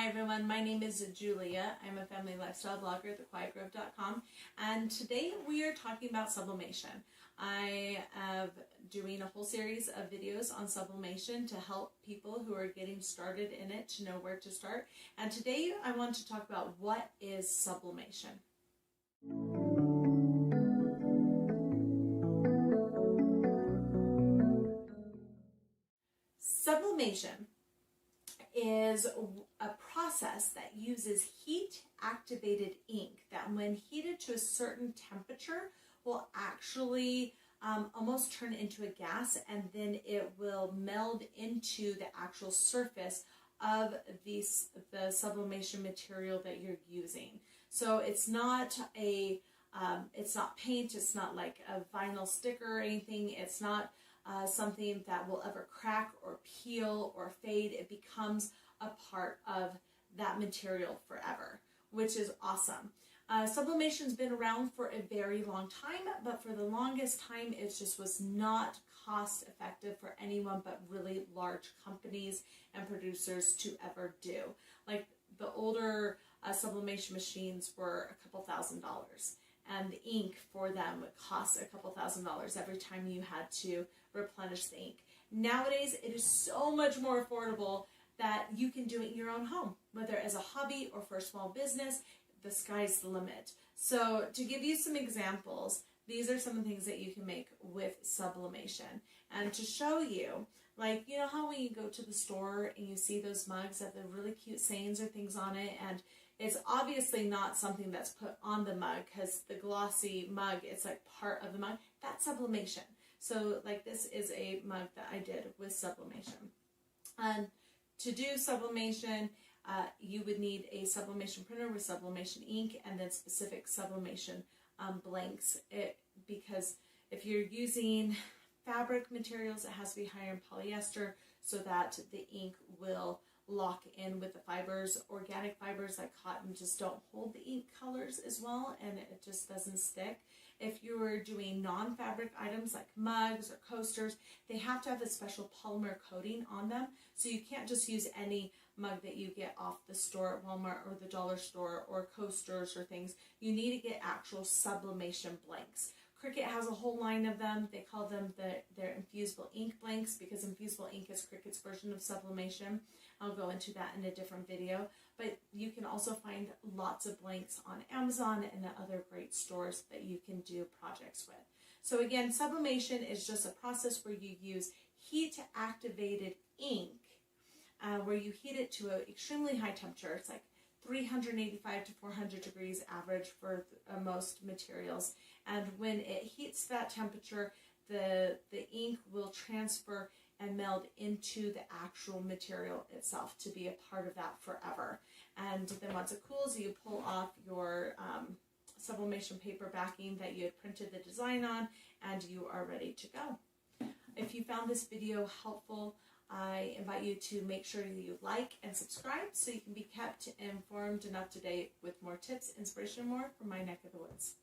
Hi everyone, my name is Julia. I'm a family lifestyle blogger at thequietgrove.com, and today we are talking about sublimation. I am doing a whole series of videos on sublimation to help people who are getting started in it to know where to start. And today I want to talk about what is sublimation. Sublimation is a process that uses heat-activated ink that, when heated to a certain temperature, will actually almost turn into a gas, and then it will meld into the actual surface of the sublimation material that you're using. So it's not it's not paint, it's not like a vinyl sticker or anything, it's not something that will ever crack or peel or fade. It becomes a part of that material forever, which is awesome. Sublimation's been around for a very long time, but for the longest time it just was not cost effective for anyone but really large companies and producers to ever do. Like the older sublimation machines were a couple $1,000s. And the ink for them would cost a couple $1,000s every time you had to replenish the ink. Nowadays, it is so much more affordable that you can do it in your own home, whether as a hobby or for a small business. The sky's the limit. So to give you some examples, these are some of the things that you can make with sublimation. And to show you, like, you know how when you go to the store and you see those mugs that have really cute sayings or things on it, and it's obviously not something that's put on the mug, because the glossy mug, it's like part of the mug. That's sublimation. So like this is a mug that I did with sublimation. And to do sublimation, you would need a sublimation printer with sublimation ink and then specific sublimation blanks. Because if you're using fabric materials, it has to be higher in polyester so that the ink will lock in with the fibers. Organic fibers like cotton just don't hold the ink colors as well, and it just doesn't stick. If you're doing non-fabric items like mugs or coasters, they have to have a special polymer coating on them, so you can't just use any mug that you get off the store at Walmart or the dollar store or coasters or things. You need to get actual sublimation blanks. Cricut has a whole line of them. They call them their infusible ink blanks, because infusible ink is Cricut's version of sublimation. I'll go into that in a different video. But you can also find lots of blanks on Amazon and other great stores that you can do projects with. So again, sublimation is just a process where you use heat-activated ink, where you heat it to an extremely high temperature. It's like 385 to 400 degrees average for most materials. And when it heats that temperature, the ink will transfer and meld into the actual material itself to be a part of that forever. And then once it cools, you pull off your sublimation paper backing that you had printed the design on, and you are ready to go. If you found this video helpful, I invite you to make sure that you like and subscribe so you can be kept informed and up to date with more tips, inspiration, and more from my neck of the woods.